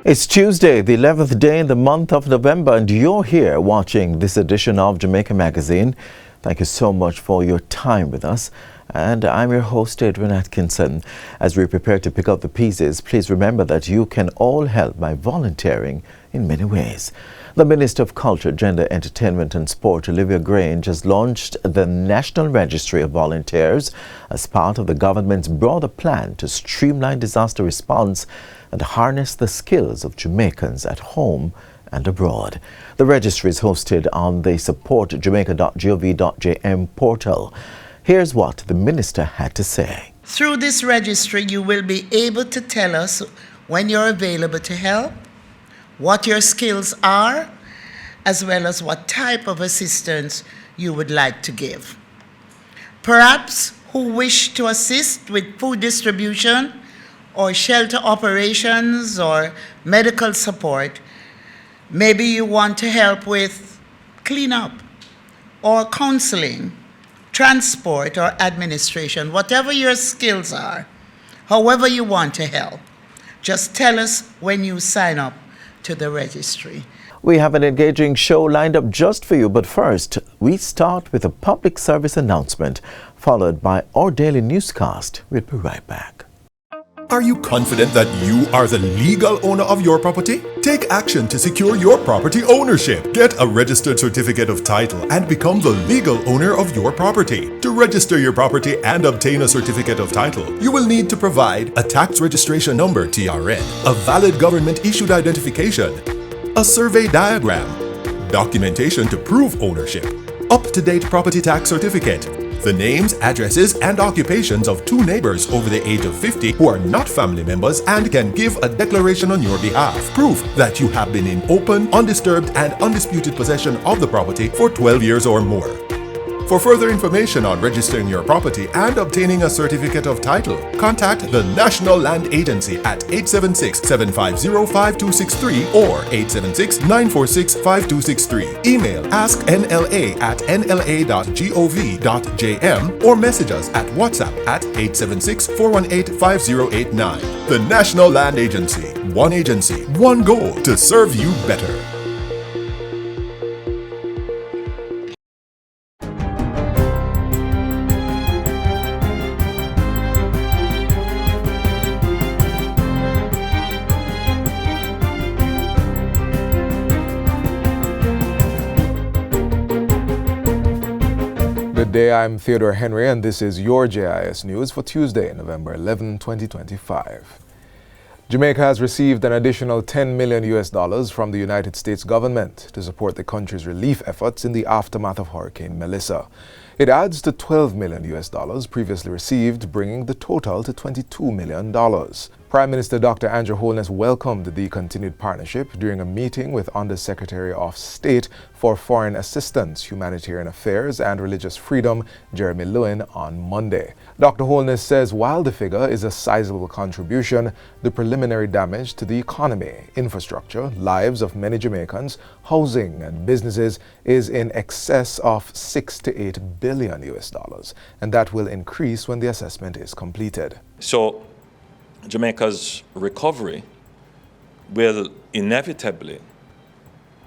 It's Tuesday, the 11th day in the month of November, and you're here watching this edition of Jamaica Magazine. Thank you so much for your time with us. And I'm your host, Adrian Atkinson. As we prepare to pick up the pieces, please remember that you can all help by volunteering in many ways. The Minister of Culture, Gender, Entertainment and Sport, Olivia Grange, has launched the National Registry of Volunteers as part of the government's broader plan to streamline disaster response and harness the skills of Jamaicans at home and abroad. The registry is hosted on the support.jamaica.gov.jm portal. Here's what the minister had to say. Through this registry, you will be able to tell us when you're available to help, what your skills are, as well as what type of assistance you would like to give. Perhaps who wish to assist with food distribution or shelter operations or medical support. Maybe you want to help with cleanup or counseling, transport or administration, whatever your skills are, however you want to help. Just tell us when you sign up to the registry. We have an engaging show lined up just for you, but first, we start with a public service announcement, followed by our daily newscast. We'll be right back. Are you confident that you are the legal owner of your property? Take action to secure your property ownership. Get a registered certificate of title and become the legal owner of your property. To register your property and obtain a certificate of title, you will need to provide a tax registration number (TRN), a valid government-issued identification, a survey diagram, documentation to prove ownership, up-to-date property tax certificate, the names, addresses, and occupations of 2 neighbors over the age of 50 who are not family members and can give a declaration on your behalf. Proof that you have been in open, undisturbed, and undisputed possession of the property for 12 years or more. For further information on registering your property and obtaining a certificate of title, contact the National Land Agency at 876-750-5263 or 876-946-5263. Email asknla@nla.gov.jm or message us at WhatsApp at 876-418-5089. The National Land Agency. One agency, one goal to serve you better. Good day, I'm Theodore Henry, and this is your JIS News for Tuesday, November 11, 2025. Jamaica has received an additional $10 million from the United States government to support the country's relief efforts in the aftermath of Hurricane Melissa. It adds to $12 million previously received, bringing the total to $22 million. Prime Minister Dr. Andrew Holness welcomed the continued partnership during a meeting with Undersecretary of State for Foreign Assistance, Humanitarian Affairs and Religious Freedom, Jeremy Lewin, on Monday. Dr. Holness says while the figure is a sizable contribution, the preliminary damage to the economy, infrastructure, lives of many Jamaicans, housing and businesses is in excess of $6 to $8 billion, and that will increase when the assessment is completed. So Jamaica's recovery will inevitably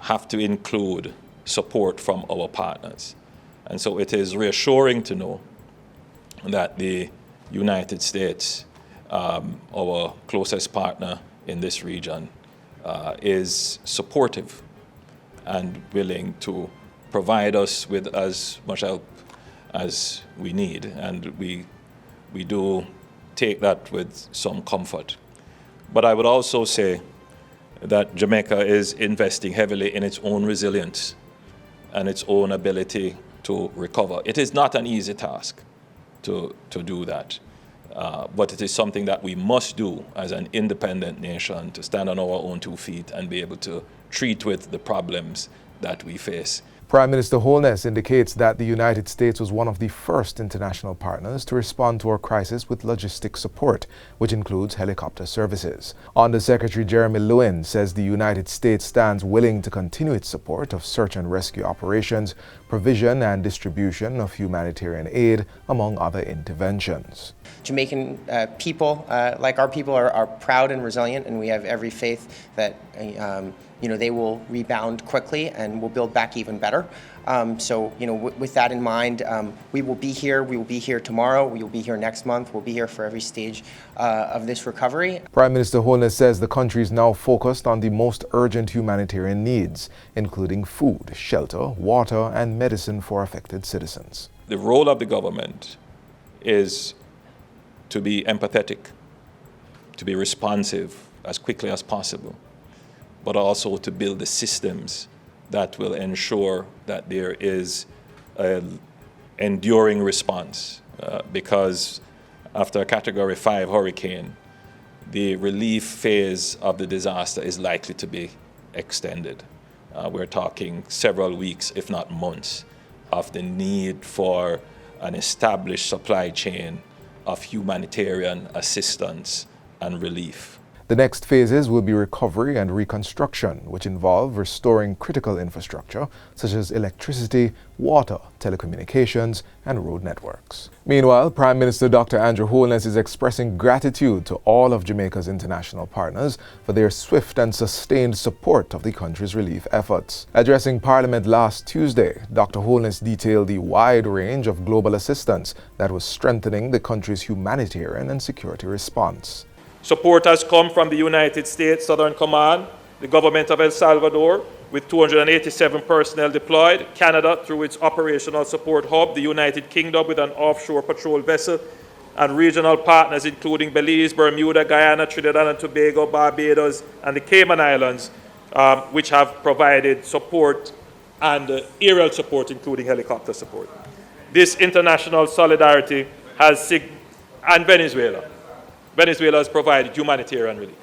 have to include support from our partners. And so it is reassuring to know that the United States, our closest partner in this region, is supportive and willing to provide us with as much help as we need. And we do take that with some comfort. But I would also say that Jamaica is investing heavily in its own resilience and its own ability to recover. It is not an easy task to do that, but it is something that we must do as an independent nation to stand on our own 2 feet and be able to treat with the problems that we face. Prime Minister Holness indicates that the United States was one of the first international partners to respond to our crisis with logistic support, which includes helicopter services. Under-Secretary Jeremy Lewin says the United States stands willing to continue its support of search and rescue operations, provision and distribution of humanitarian aid, among other interventions. Jamaican people, like our people, are proud and resilient, and we have every faith that they will rebound quickly and will build back even better. With that in mind, we will be here. We will be here tomorrow. We will be here next month. We'll be here for every stage of this recovery. Prime Minister Holness says the country is now focused on the most urgent humanitarian needs, including food, shelter, water, and medicine for affected citizens. The role of the government is to be empathetic, to be responsive as quickly as possible, but also to build the systems that will ensure that there is an enduring response. Because after a Category 5 hurricane, the relief phase of the disaster is likely to be extended. We're talking several weeks, if not months, of the need for an established supply chain of humanitarian assistance and relief. The next phases will be recovery and reconstruction, which involve restoring critical infrastructure such as electricity, water, telecommunications, and road networks. Meanwhile, Prime Minister Dr. Andrew Holness is expressing gratitude to all of Jamaica's international partners for their swift and sustained support of the country's relief efforts. Addressing Parliament last Tuesday, Dr. Holness detailed the wide range of global assistance that was strengthening the country's humanitarian and security response. Support has come from the United States Southern Command, the government of El Salvador, with 287 personnel deployed, Canada through its operational support hub, the United Kingdom with an offshore patrol vessel, and regional partners including Belize, Bermuda, Guyana, Trinidad and Tobago, Barbados, and the Cayman Islands, which have provided support and aerial support, including helicopter support. This international solidarity and Venezuela. Venezuela has provided humanitarian relief.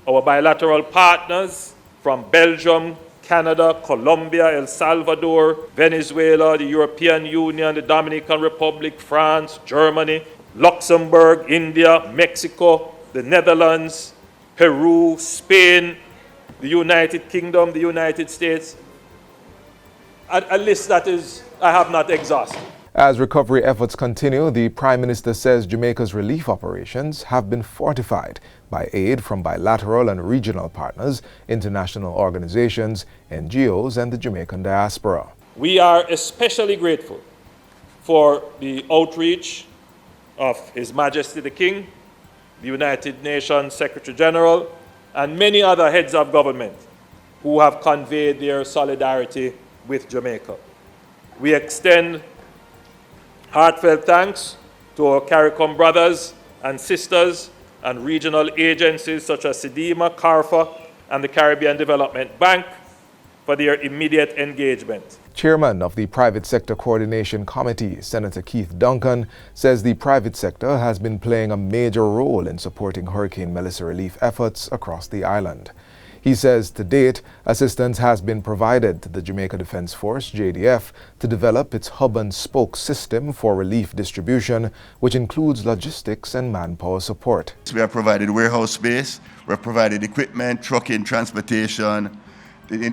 Our bilateral partners from Belgium, Canada, Colombia, El Salvador, Venezuela, the European Union, the Dominican Republic, France, Germany, Luxembourg, India, Mexico, the Netherlands, Peru, Spain, the United Kingdom, the United States. A list that I have not exhausted. As recovery efforts continue, the Prime Minister says Jamaica's relief operations have been fortified by aid from bilateral and regional partners, international organizations, NGOs, and the Jamaican diaspora. We are especially grateful for the outreach of His Majesty the King, the United Nations Secretary General, and many other heads of government who have conveyed their solidarity with Jamaica. We extend heartfelt thanks to our CARICOM brothers and sisters and regional agencies such as SEDIMA, CARFA, and the Caribbean Development Bank for their immediate engagement. Chairman of the Private Sector Coordination Committee, Senator Keith Duncan, says the private sector has been playing a major role in supporting Hurricane Melissa relief efforts across the island. He says to date, assistance has been provided to the Jamaica Defence Force, JDF, to develop its hub-and-spoke system for relief distribution, which includes logistics and manpower support. We have provided warehouse space, we have provided equipment, trucking, transportation,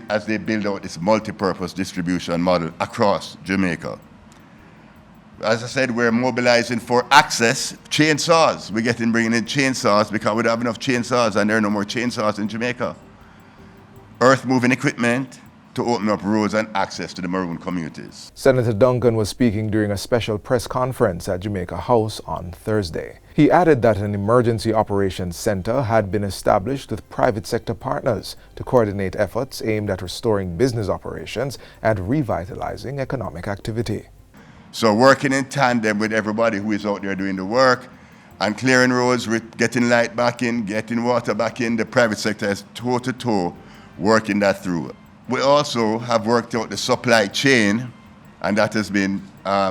as they build out this multi-purpose distribution model across Jamaica. As I said, we're mobilizing for access, chainsaws. We're bringing in chainsaws because we don't have enough chainsaws and there are no more chainsaws in Jamaica. Earth-moving equipment to open up roads and access to the maroon communities. Senator Duncan was speaking during a special press conference at Jamaica House on Thursday. He added that an emergency operations center had been established with private sector partners to coordinate efforts aimed at restoring business operations and revitalizing economic activity. So working in tandem with everybody who is out there doing the work and clearing roads, getting light back in, getting water back in, the private sector is toe-to-toe working that through. We also have worked out the supply chain, and that has been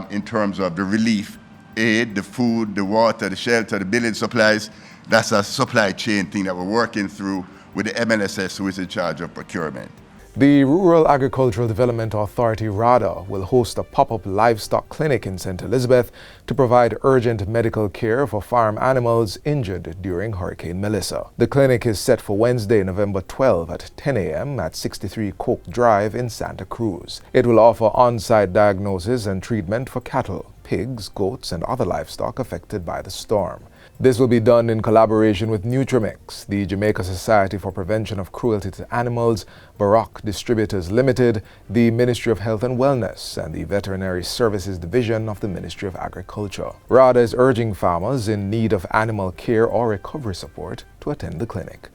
in terms of the relief aid, the food, the water, the shelter, the building supplies. That's a supply chain thing that we're working through with the MLSS, who is in charge of procurement. The Rural Agricultural Development Authority, RADA, will host a pop-up livestock clinic in St. Elizabeth to provide urgent medical care for farm animals injured during Hurricane Melissa. The clinic is set for Wednesday, November 12 at 10 a.m. at 63 Coke Drive in Santa Cruz. It will offer on-site diagnosis and treatment for cattle, pigs, goats, and other livestock affected by the storm. This will be done in collaboration with Nutrimix, the Jamaica Society for Prevention of Cruelty to Animals, Baroque Distributors Limited, the Ministry of Health and Wellness, and the Veterinary Services Division of the Ministry of Agriculture. RADA is urging farmers in need of animal care or recovery support to attend the clinic.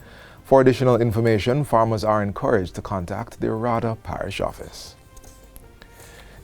For additional information, farmers are encouraged to contact their RADA parish office.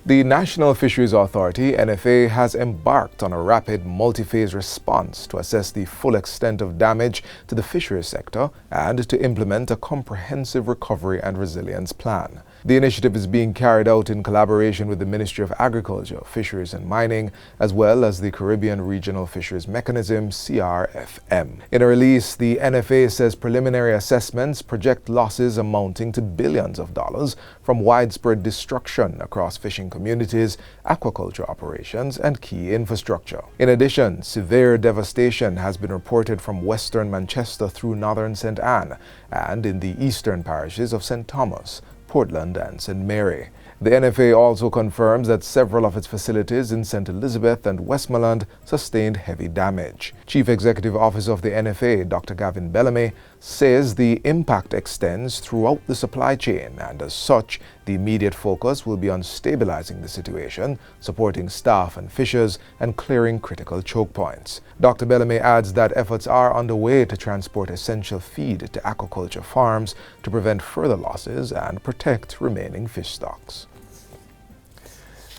The National Fisheries Authority, NFA, has embarked on a rapid multi-phase response to assess the full extent of damage to the fisheries sector and to implement a comprehensive recovery and resilience plan. The initiative is being carried out in collaboration with the Ministry of Agriculture, Fisheries and Mining, as well as the Caribbean Regional Fisheries Mechanism, CRFM. In a release, the NFA says preliminary assessments project losses amounting to billions of dollars from widespread destruction across fishing communities, aquaculture operations, and key infrastructure. In addition, severe devastation has been reported from western Manchester through northern St. Anne and in the eastern parishes of St. Thomas, Portland, and St. Mary. The NFA also confirms that several of its facilities in St. Elizabeth and Westmoreland sustained heavy damage. Chief Executive Officer of the NFA, Dr. Gavin Bellamy, says the impact extends throughout the supply chain, and as such, the immediate focus will be on stabilizing the situation, supporting staff and fishers, and clearing critical choke points. Dr. Bellamy adds that efforts are underway to transport essential feed to aquaculture farms to prevent further losses and protect remaining fish stocks.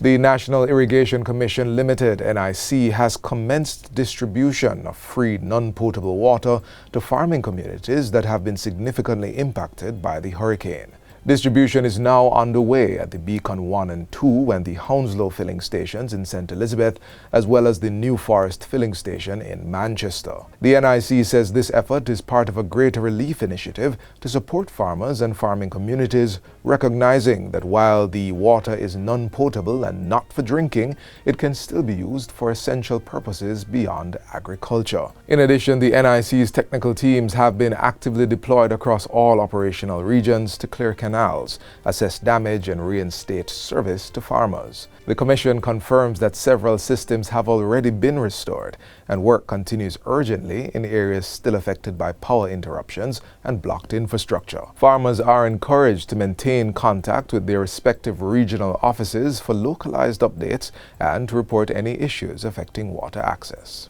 The National Irrigation Commission Limited, NIC, has commenced distribution of free non-potable water to farming communities that have been significantly impacted by the hurricane. Distribution is now underway at the Beacon 1 and 2 and the Hounslow filling stations in St. Elizabeth, as well as the New Forest filling station in Manchester. The NIC says this effort is part of a greater relief initiative to support farmers and farming communities, recognizing that while the water is non-potable and not for drinking, it can still be used for essential purposes beyond agriculture. In addition, the NIC's technical teams have been actively deployed across all operational regions to clear canals, assess damage, and reinstate service to farmers. The Commission confirms that several systems have already been restored, and work continues urgently in areas still affected by power interruptions and blocked infrastructure. Farmers are encouraged to maintain contact with their respective regional offices for localized updates and to report any issues affecting water access.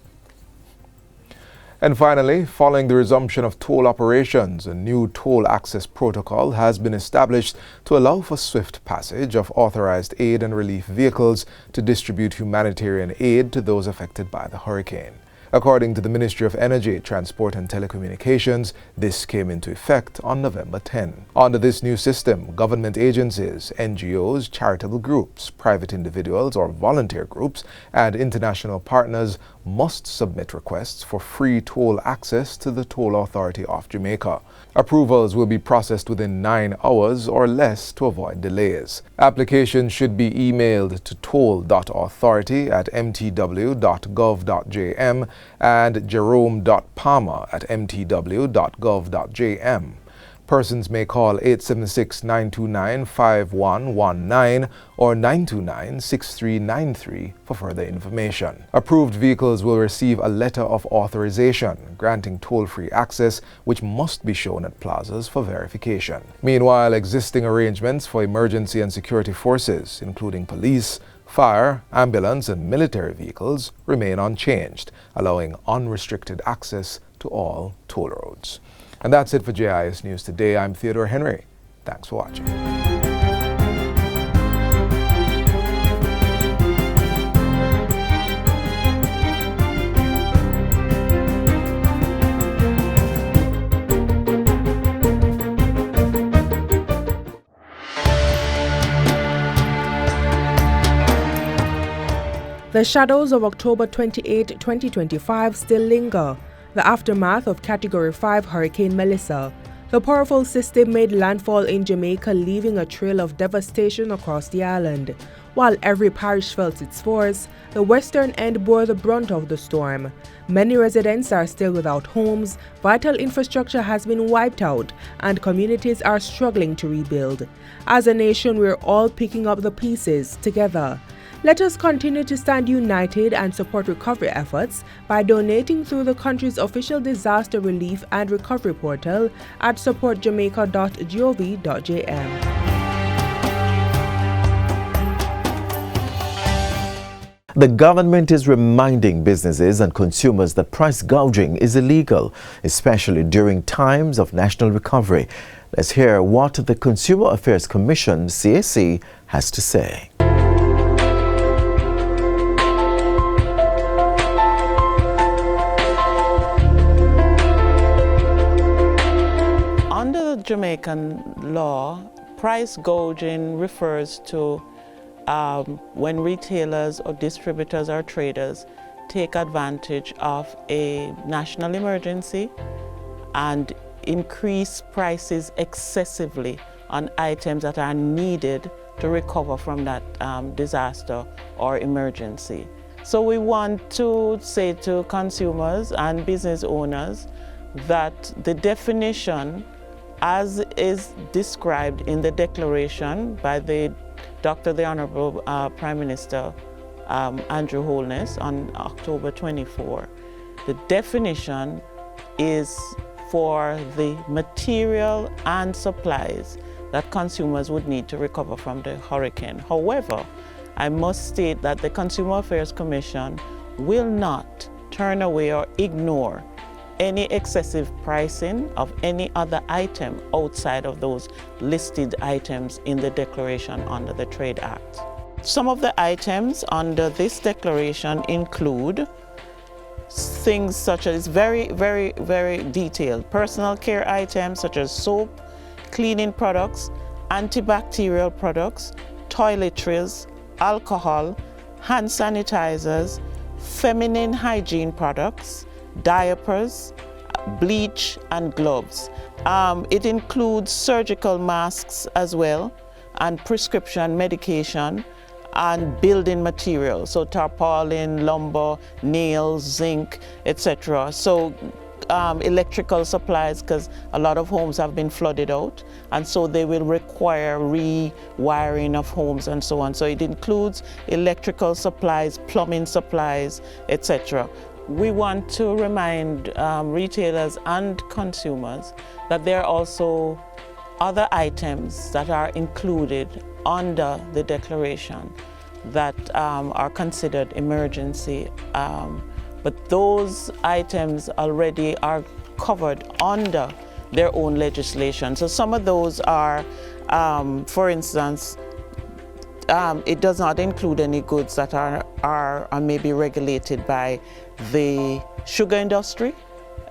And finally, following the resumption of toll operations, a new toll access protocol has been established to allow for swift passage of authorized aid and relief vehicles to distribute humanitarian aid to those affected by the hurricane. According to the Ministry of Energy, Transport and Telecommunications, this came into effect on November 10. Under this new system, government agencies, NGOs, charitable groups, private individuals or volunteer groups, and international partners must submit requests for free toll access to the Toll Authority of Jamaica. Approvals will be processed within 9 hours or less to avoid delays. Applications should be emailed to toll.authority@mtw.gov.jm and jerome.palmer@mtw.gov.jm. Persons may call 876-929-5119 or 929-6393 for further information. Approved vehicles will receive a letter of authorization granting toll-free access, which must be shown at plazas for verification. Meanwhile, existing arrangements for emergency and security forces, including police, fire, ambulance, and military vehicles, remain unchanged, allowing unrestricted access to all toll roads. And that's it for JIS News Today. I'm Theodore Henry. Thanks for watching. The shadows of October 28, 2025 still linger, the aftermath of Category 5 Hurricane Melissa. The powerful system made landfall in Jamaica, leaving a trail of devastation across the island. While every parish felt its force, the western end bore the brunt of the storm. Many residents are still without homes, vital infrastructure has been wiped out, and communities are struggling to rebuild. As a nation, we're all picking up the pieces together. Let us continue to stand united and support recovery efforts by donating through the country's official disaster relief and recovery portal at supportjamaica.gov.jm. The government is reminding businesses and consumers that price gouging is illegal, especially during times of national recovery. Let's hear what the Consumer Affairs Commission, CAC, has to say. Under the Jamaican law, price gouging refers to when retailers or distributors or traders take advantage of a national emergency and increase prices excessively on items that are needed to recover from that disaster or emergency. So we want to say to consumers and business owners that the definition, as is described in the declaration by the Honorable Prime Minister Andrew Holness on October 24, the definition is for the material and supplies that consumers would need to recover from the hurricane. However, I must state that the Consumer Affairs Commission will not turn away or ignore any excessive pricing of any other item outside of those listed items in the declaration under the Trade Act. Some of the items under this declaration include things such as very detailed personal care items such as soap, cleaning products, antibacterial products, toiletries, alcohol, hand sanitizers, feminine hygiene products, diapers, bleach, and gloves. It includes surgical masks as well, and prescription medication, and building materials, so tarpaulin, lumber, nails, zinc, etc. So electrical supplies, because a lot of homes have been flooded out, and so they will require rewiring of homes and so on. So it includes electrical supplies, plumbing supplies, etc. We want to remind retailers and consumers that there are also other items that are included under the declaration that are considered emergency, but those items already are covered under their own legislation. So some of those are, for instance, it does not include any goods that are maybe regulated by the Sugar Industry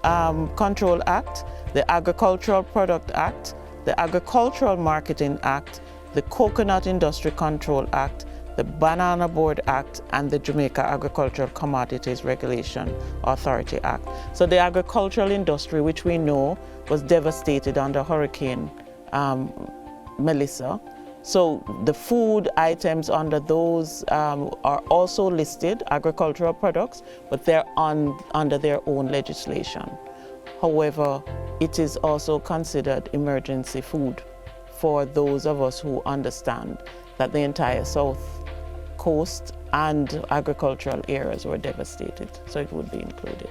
Control Act, the Agricultural Product Act, the Agricultural Marketing Act, the Coconut Industry Control Act, the Banana Board Act, and the Jamaica Agricultural Commodities Regulation Authority Act. So the agricultural industry, which we know was devastated under Hurricane Melissa, so the food items under those are also listed, agricultural products, but they're under their own legislation. However, it is also considered emergency food for those of us who understand that the entire South Coast and agricultural areas were devastated, so it would be included.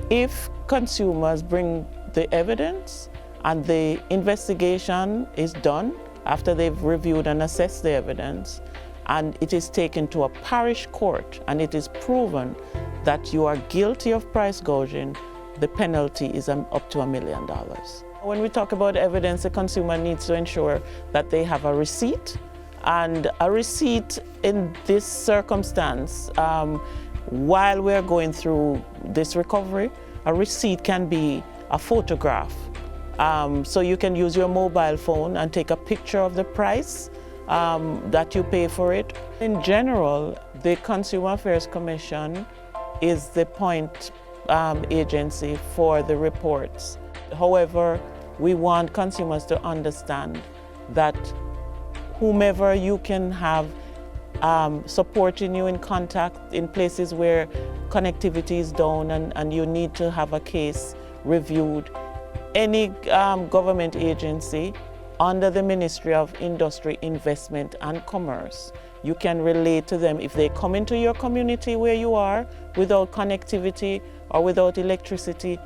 If consumers bring the evidence and the investigation is done, after they've reviewed and assessed the evidence, and it is taken to a parish court and it is proven that you are guilty of price gouging, the penalty is up to $1 million. When we talk about evidence, the consumer needs to ensure that they have a receipt, and a receipt in this circumstance, while we're going through this recovery, a receipt can be a photograph. So you can use your mobile phone and take a picture of the price that you pay for it. In general, the Consumer Affairs Commission is the point agency for the reports. However, we want consumers to understand that whomever you can have supporting you in contact in places where connectivity is down and you need to have a case reviewed. Any government agency under the Ministry of Industry, Investment and Commerce, you can relate to them. If they come into your community where you are without connectivity or without electricity,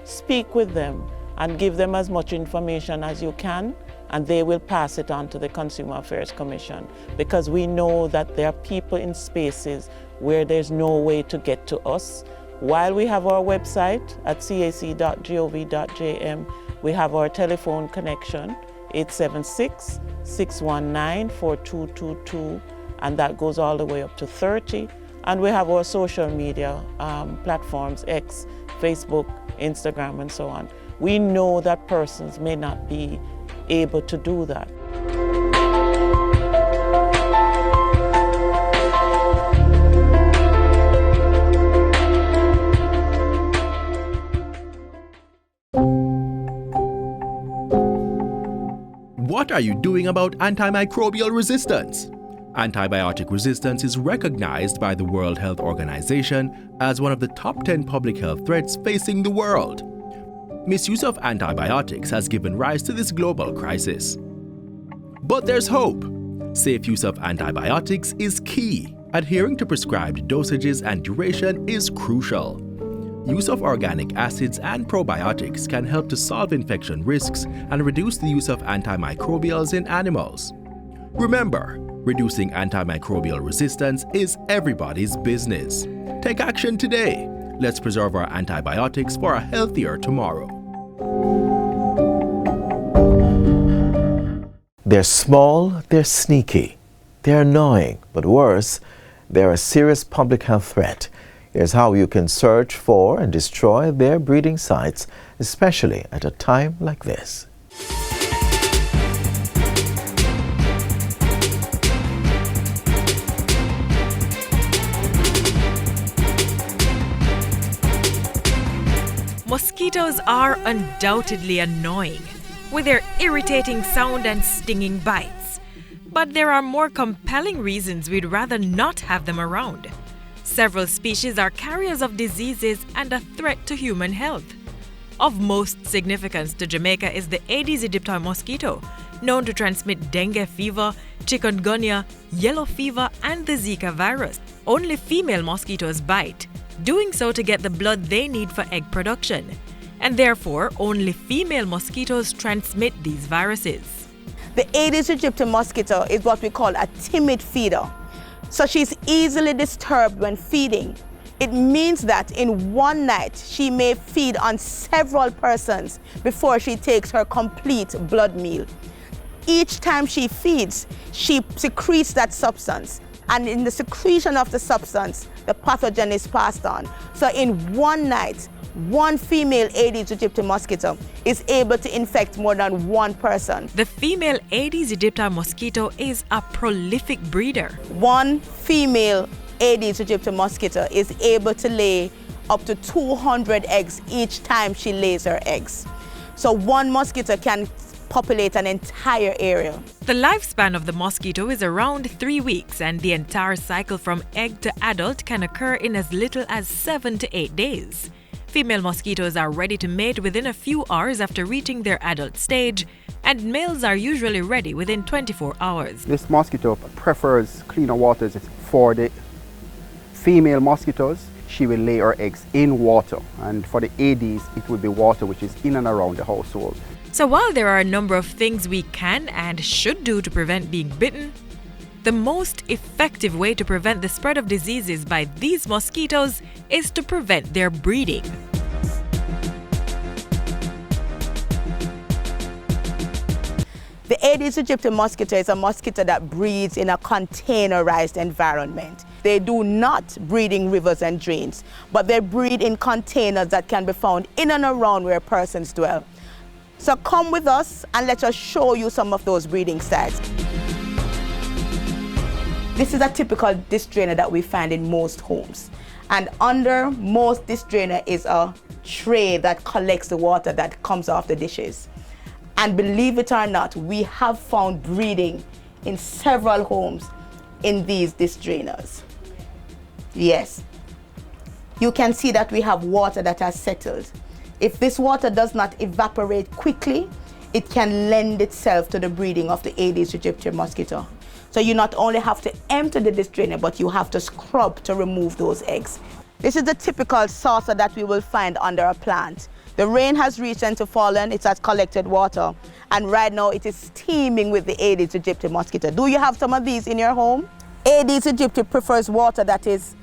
speak with them and give them as much information as you can, and they will pass it on to the Consumer Affairs Commission, because we know that there are people in spaces where there's no way to get to us. While we have our website at cac.gov.jm, we have our telephone connection, 876-619-4222, and that goes all the way up to 30. And we have our social media platforms, X, Facebook, Instagram, and so on. We know that persons may not be able to do that. What are you doing about antimicrobial resistance? Antibiotic resistance is recognized by the World Health Organization as one of the top 10 public health threats facing the world. Misuse of antibiotics has given rise to this global crisis. But there's hope. Safe use of antibiotics is key. Adhering to prescribed dosages and duration is crucial. Use of organic acids and probiotics can help to solve infection risks and reduce the use of antimicrobials in animals. Remember, reducing antimicrobial resistance is everybody's business. Take action today. Let's preserve our antibiotics for a healthier tomorrow. They're small, they're sneaky, they're annoying, but worse, they're a serious public health threat. Here's how you can search for and destroy their breeding sites, especially at a time like this. Mosquitoes are undoubtedly annoying, with their irritating sound and stinging bites. But there are more compelling reasons we'd rather not have them around. Several species are carriers of diseases and a threat to human health. Of most significance to Jamaica is the Aedes aegypti mosquito, known to transmit dengue fever, chikungunya, yellow fever, and the Zika virus. Only female mosquitoes bite, doing so to get the blood they need for egg production. And therefore, only female mosquitoes transmit these viruses. The Aedes aegypti mosquito is what we call a timid feeder. So she's easily disturbed when feeding. It means that in one night, she may feed on several persons before she takes her complete blood meal. Each time she feeds, she secretes that substance. And in the secretion of the substance, the pathogen is passed on. So in one night, one female Aedes aegypti mosquito is able to infect more than one person. The female Aedes aegypti mosquito is a prolific breeder. One female Aedes aegypti mosquito is able to lay up to 200 eggs each time she lays her eggs. So one mosquito can populate an entire area. The lifespan of the mosquito is around 3 weeks, and the entire cycle from egg to adult can occur in as little as 7 to 8 days. Female mosquitoes are ready to mate within a few hours after reaching their adult stage, and males are usually ready within 24 hours. This mosquito prefers cleaner waters for the female mosquitoes. She will lay her eggs in water, and for the Aedes, it will be water which is in and around the household. So while there are a number of things we can and should do to prevent being bitten, the most effective way to prevent the spread of diseases by these mosquitoes is to prevent their breeding. The Aedes aegypti mosquito is a mosquito that breeds in a containerized environment. They do not breed in rivers and drains, but they breed in containers that can be found in and around where persons dwell. So come with us and let us show you some of those breeding sites. This is a typical dish drainer that we find in most homes. And under most dish drainer is a tray that collects the water that comes off the dishes. And believe it or not, we have found breeding in several homes in these disc drainers. Yes. You can see that we have water that has settled. If this water does not evaporate quickly, it can lend itself to the breeding of the Aedes aegypti mosquito. So you not only have to empty the disc drainer, but you have to scrub to remove those eggs. This is the typical saucer that we will find under a plant. The rain has recently fallen, it has collected water, and right now it is steaming with the Aedes aegypti mosquito. Do you have some of these in your home? Aedes aegypti prefers water that is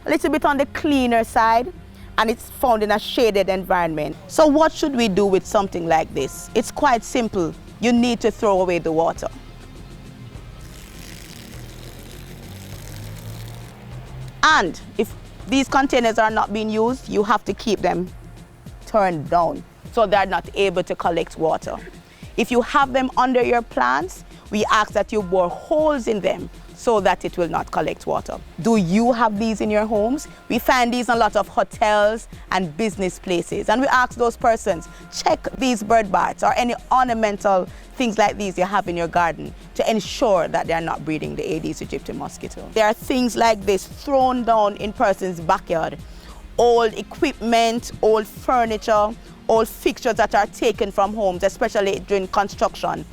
a little bit on the cleaner side, and it's found in a shaded environment. So what should we do with something like this? It's quite simple. You need to throw away the water. And if these containers are not being used, you have to keep them turned down so they're not able to collect water. If you have them under your plants, we ask that you bore holes in them so that it will not collect water. Do you have these in your homes? We find these in a lot of hotels and business places. And we ask those persons, check these bird baths or any ornamental things like these you have in your garden to ensure that they are not breeding the Aedes aegypti mosquito. There are things like this thrown down in person's backyard. Old equipment, old furniture, old fixtures that are taken from homes, especially during construction.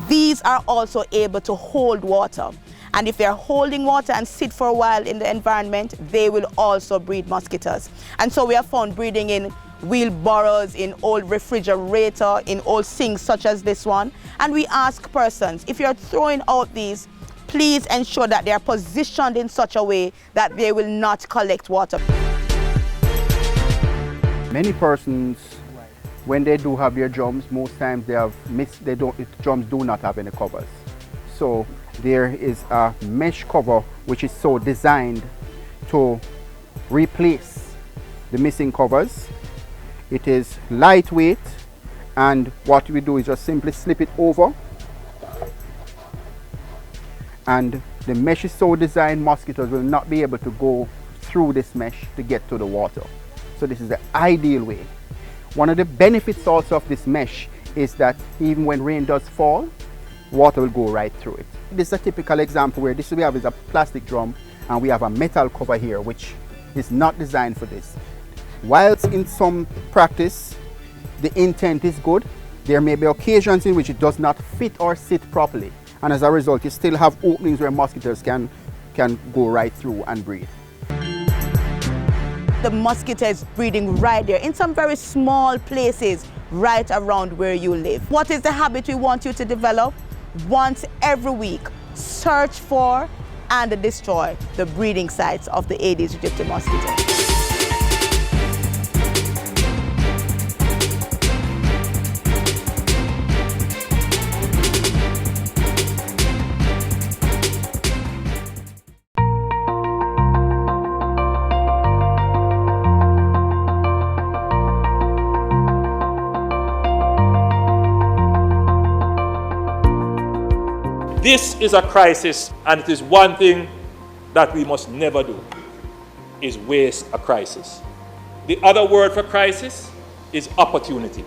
These are also able to hold water. And if they're holding water and sit for a while in the environment, they will also breed mosquitoes. And so we have found breeding in wheelbarrows, in old refrigerator, in old sinks such as this one. And we ask persons, if you're throwing out these, please ensure that they are positioned in such a way that they will not collect water. Many persons, when they do have their drums, most times the drums do not have any covers. So there is a mesh cover which is so designed to replace the missing covers. It is lightweight, and what we do is just simply slip it over, and the mesh is so designed mosquitoes will not be able to go through this mesh to get to the water. So this is the ideal way. One of the benefits also of this mesh is that even when rain does fall, water will go right through it. This is a typical example where this we have is a plastic drum and we have a metal cover here which is not designed for this. Whilst in some practice the intent is good, there may be occasions in which it does not fit or sit properly, and as a result you still have openings where mosquitoes can go right through and breed. The mosquito is breeding right there in some very small places right around where you live. What is the habit we want you to develop? Once every week, search for and destroy the breeding sites of the Aedes aegypti mosquito. This is a crisis, and it is one thing that we must never do, is waste a crisis. The other word for crisis is opportunity.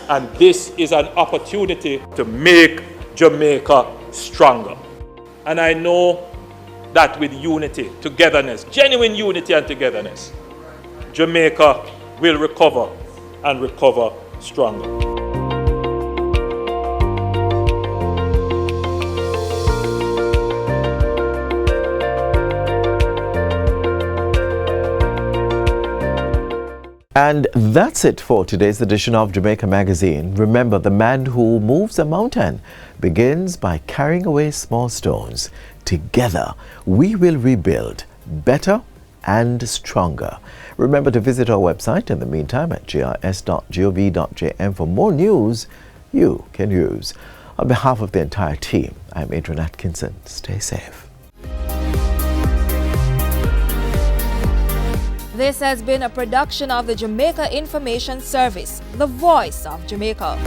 And this is an opportunity to make Jamaica stronger. And I know that with unity, togetherness, genuine unity and togetherness, Jamaica will recover and recover stronger. And that's it for today's edition of Jamaica Magazine. Remember, the man who moves a mountain begins by carrying away small stones. Together, we will rebuild better and stronger. Remember to visit our website in the meantime at jis.gov.jm for more news you can use. On behalf of the entire team, I'm Adrian Atkinson. Stay safe. This has been a production of the Jamaica Information Service, the voice of Jamaica.